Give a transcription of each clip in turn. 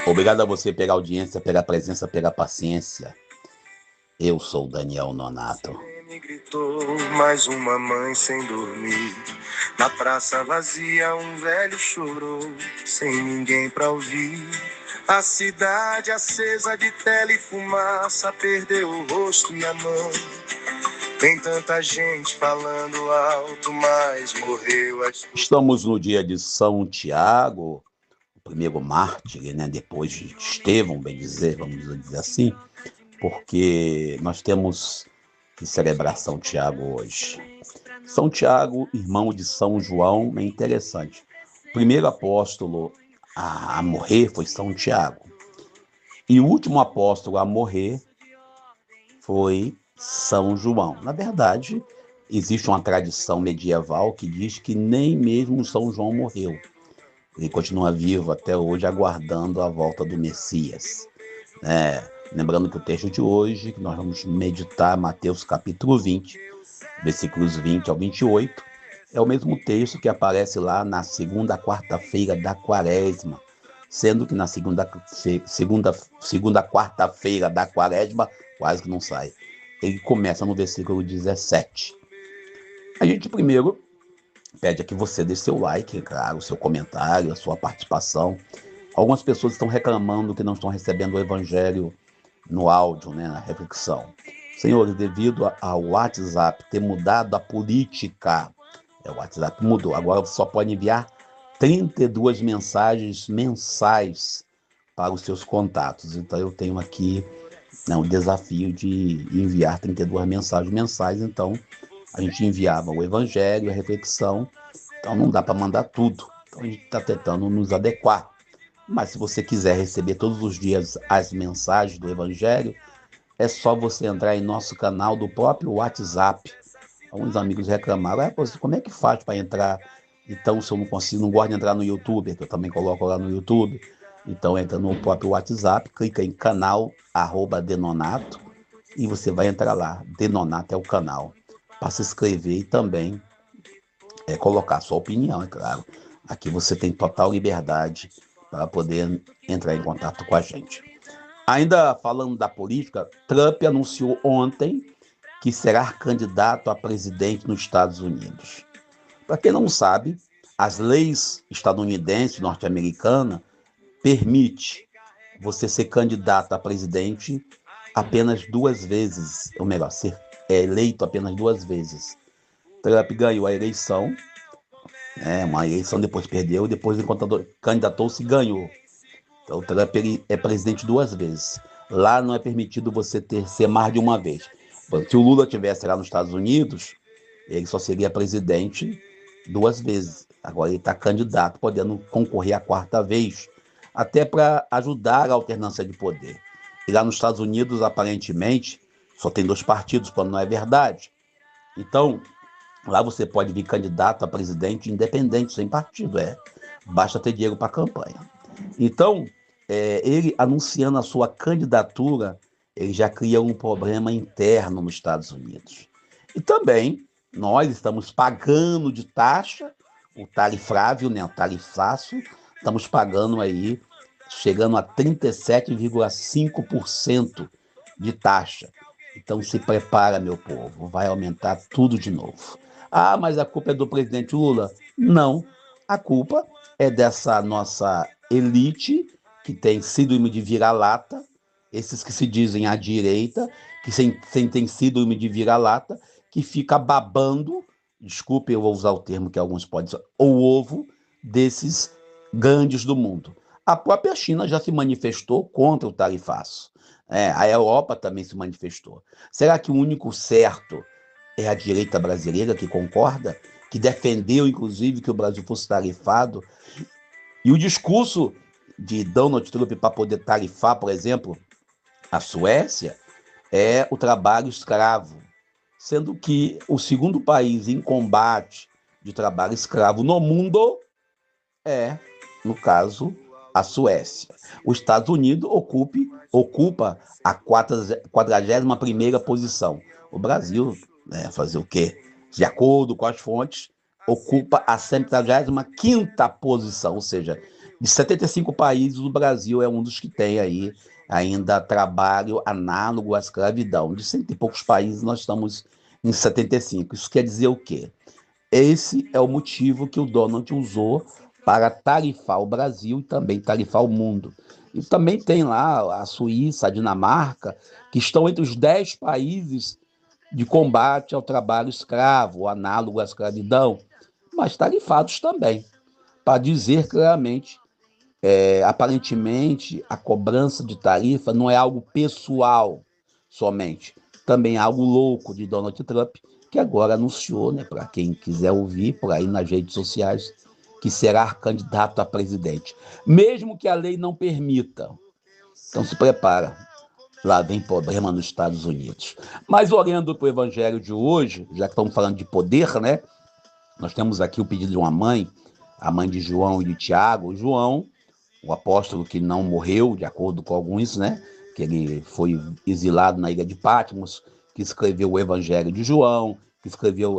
Obrigado a você pela audiência, pela presença, pela paciência. Eu sou o Daniel Nonato. Me gritou, mais uma mãe sem dormir. Na praça vazia, um velho chorou, sem ninguém pra ouvir. A cidade acesa de tela e fumaça perdeu o rosto e a mão. Tem tanta gente falando alto, mas morreu a escuta. Estamos no dia de São Tiago, o primeiro mártir, né? Depois de Estevão, bem dizer, vamos dizer assim, porque nós temos que celebrar São Tiago hoje. São Tiago, irmão de São João, é interessante. O primeiro apóstolo a morrer foi São Tiago. E o último apóstolo a morrer foi São João. Na verdade, existe uma tradição medieval que diz que nem mesmo São João morreu. Ele continua vivo até hoje, aguardando a volta do Messias. Lembrando que o texto de hoje, que nós vamos meditar, Mateus capítulo 20, versículos 20 ao 28, é o mesmo texto que aparece lá na segunda quarta-feira da Quaresma, sendo que na segunda quarta-feira da Quaresma, quase que não sai, ele começa no versículo 17. A gente primeiro pede que você dê seu like, claro, o seu comentário, a sua participação. Algumas pessoas estão reclamando que não estão recebendo o evangelho no áudio, na reflexão. Senhores, devido ao WhatsApp ter mudado a política, o WhatsApp mudou, agora você só pode enviar 32 mensagens mensais para os seus contatos. Então eu tenho aqui o desafio de enviar 32 mensagens mensais. Então a gente enviava o evangelho, a reflexão, então não dá para mandar tudo. Então a gente está tentando nos adequar. Mas se você quiser receber todos os dias as mensagens do evangelho, é só você entrar em nosso canal do próprio WhatsApp. Alguns amigos reclamaram, como é que faz para entrar? Então, se eu não consigo, não gosto de entrar no YouTube, que eu também coloco lá no YouTube. Então, entra no próprio WhatsApp, clica em canal, @Denonato, e você vai entrar lá. Denonato é o canal. Para se inscrever e também colocar sua opinião, é claro. Aqui você tem total liberdade para poder entrar em contato com a gente. Ainda falando da política, Trump anunciou ontem que será candidato a presidente nos Estados Unidos. Para quem não sabe, as leis estadunidenses, norte-americanas, permitem você ser candidato a presidente apenas 2 vezes, ou melhor, ser eleito apenas 2 vezes. Trump ganhou a eleição, uma eleição, depois perdeu, depois candidatou-se e ganhou. Então o Trump é presidente 2 vezes. Lá não é permitido você ser mais de uma vez. Se o Lula estivesse lá nos Estados Unidos, ele só seria presidente 2 vezes. Agora ele está candidato, podendo concorrer a 4ª vez, até para ajudar a alternância de poder. E lá nos Estados Unidos, aparentemente, só tem 2 partidos, quando não é verdade. Então, lá você pode vir candidato a presidente independente, sem partido. Basta ter dinheiro para a campanha. Então, ele anunciando a sua candidatura, ele já cria um problema interno nos Estados Unidos. E também, nós estamos pagando de taxa, o tarifável, o tarifaço, estamos pagando aí, chegando a 37,5% de taxa. Então se prepara, meu povo, vai aumentar tudo de novo. Ah, mas a culpa é do presidente Lula? Não, a culpa é dessa nossa elite que tem síndrome de vira-lata, esses que se dizem à direita, que tem síndrome de vira-lata, que fica babando, desculpe, eu vou usar o termo que alguns podem usar, o ovo desses grandes do mundo. A própria China já se manifestou contra o tarifaço. A Europa também se manifestou. Será que o único certo é a direita brasileira que concorda? Que defendeu, inclusive, que o Brasil fosse tarifado? E o discurso de Donald Trump para poder tarifar, por exemplo, a Suécia, é o trabalho escravo, sendo que o segundo país em combate de trabalho escravo no mundo é, no caso, a Suécia. Os Estados Unidos ocupa a 41ª posição. O Brasil, fazer o quê? De acordo com as fontes, ocupa a 75ª posição, ou seja, De 75 países, o Brasil é um dos que tem aí ainda trabalho análogo à escravidão. De cento e poucos países, nós estamos em 75. Isso quer dizer o quê? Esse é o motivo que o Donald usou para tarifar o Brasil e também tarifar o mundo. E também tem lá a Suíça, a Dinamarca, que estão entre os 10 países de combate ao trabalho escravo, análogo à escravidão, mas tarifados também, para dizer claramente, aparentemente, a cobrança de tarifa não é algo pessoal somente, também é algo louco de Donald Trump, que agora anunciou, né, para quem quiser ouvir por aí nas redes sociais, que será candidato a presidente, mesmo que a lei não permita. Então se prepara, lá vem problema nos Estados Unidos. Mas olhando para o evangelho de hoje, já que estamos falando de poder, né, nós temos aqui o pedido de uma mãe, a mãe de João e de Tiago. João, o apóstolo que não morreu, de acordo com alguns, né, que ele foi exilado na ilha de Patmos, que escreveu o Evangelho de João, que escreveu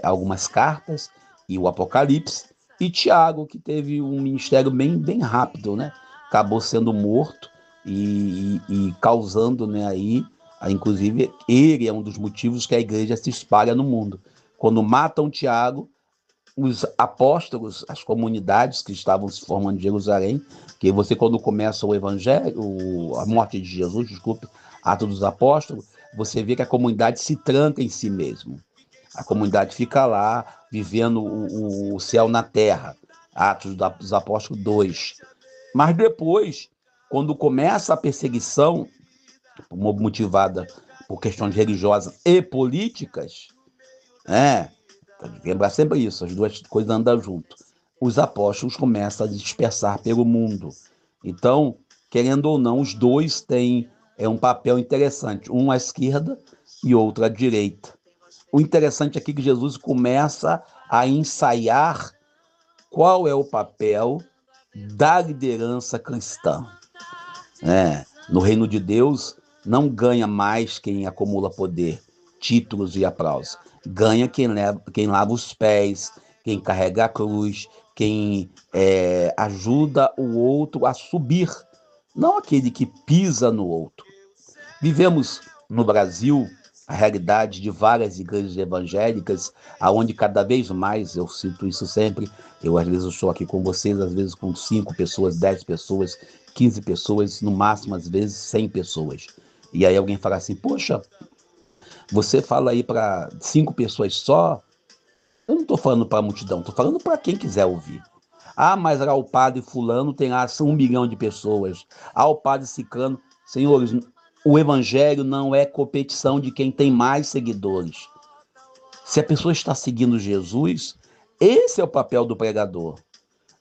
algumas cartas e o Apocalipse, e Tiago, que teve um ministério bem rápido, né, acabou sendo morto e causando, né, aí, inclusive, ele é um dos motivos que a igreja se espalha no mundo. Quando matam Tiago, os apóstolos, as comunidades que estavam se formando em Jerusalém, que você, quando começa o evangelho, a morte de Jesus, desculpe, Atos dos Apóstolos, você vê que a comunidade se tranca em si mesmo. A comunidade fica lá, vivendo o céu na terra. Atos dos Apóstolos 2. Mas depois, quando começa a perseguição, motivada por questões religiosas e políticas, lembrar sempre isso, as duas coisas andam junto. Os apóstolos começam a dispersar pelo mundo. Então, querendo ou não, os dois têm um papel interessante, um à esquerda e outro à direita. O interessante aqui é que Jesus começa a ensaiar qual é o papel da liderança cristã. No reino de Deus, não ganha mais quem acumula poder, títulos e aplausos. Ganha quem lava os pés, quem carrega a cruz, quem ajuda o outro a subir, não aquele que pisa no outro. Vivemos no Brasil a realidade de várias igrejas evangélicas, aonde cada vez mais, eu cito isso sempre, eu às vezes estou aqui com vocês, às vezes com 5 pessoas, 10 pessoas, 15 pessoas, no máximo às vezes 100 pessoas. E aí alguém fala assim, poxa, você fala aí para 5 pessoas só? Eu não estou falando para a multidão, estou falando para quem quiser ouvir. Ah, mas lá o padre fulano tem lá 1 milhão de pessoas. Ah, o padre ciclano. Senhores, o evangelho não é competição de quem tem mais seguidores. Se a pessoa está seguindo Jesus, esse é o papel do pregador.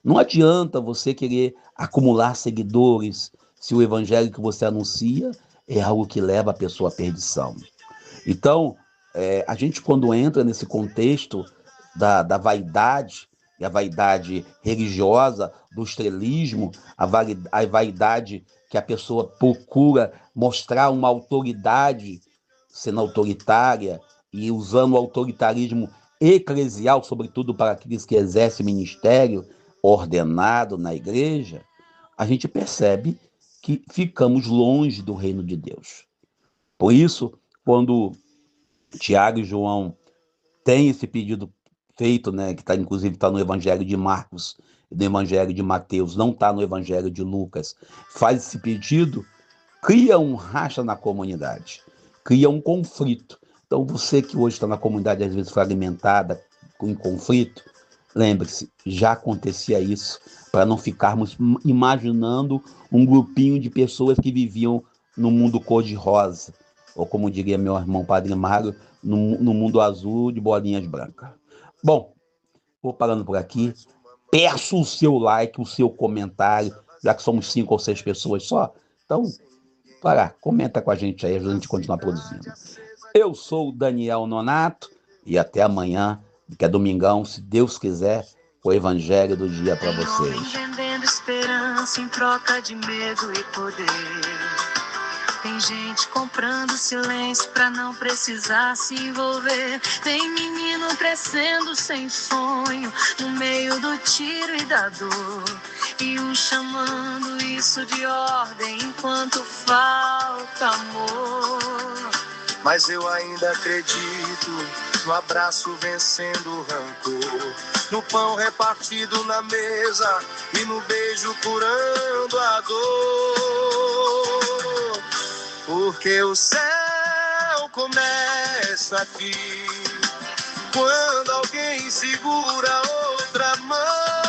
Não adianta você querer acumular seguidores se o evangelho que você anuncia é algo que leva a pessoa à perdição. Então, a gente quando entra nesse contexto da vaidade, e a vaidade religiosa, do estrelismo, a vaidade que a pessoa procura mostrar uma autoridade sendo autoritária e usando o autoritarismo eclesial, sobretudo para aqueles que exercem ministério ordenado na igreja, a gente percebe que ficamos longe do reino de Deus. Por isso, quando Tiago e João têm esse pedido feito, né, que inclusive está no Evangelho de Marcos, no Evangelho de Mateus, não está no Evangelho de Lucas, faz esse pedido, cria um racha na comunidade, cria um conflito. Então você que hoje está na comunidade, às vezes fragmentada, em conflito, lembre-se, já acontecia isso, para não ficarmos imaginando um grupinho de pessoas que viviam no mundo cor-de-rosa, ou como diria meu irmão Padre Mário, no mundo azul de bolinhas brancas. Bom, vou parando por aqui. Peço o seu like, o seu comentário, já que somos 5 ou 6 pessoas só. Então, comenta com a gente aí, ajuda a gente a continuar produzindo. Eu sou o Daniel Nonato e até amanhã, que é domingão, se Deus quiser, o Evangelho do dia para vocês. Vendendo esperança em troca de medo e poder. Tem gente comprando silêncio pra não precisar se envolver. Tem menino crescendo sem sonho no meio do tiro e da dor. E um chamando isso de ordem enquanto falta amor. Mas eu ainda acredito no abraço vencendo o rancor, no pão repartido na mesa e no beijo curando a dor. Porque o céu começa aqui, quando alguém segura outra mão.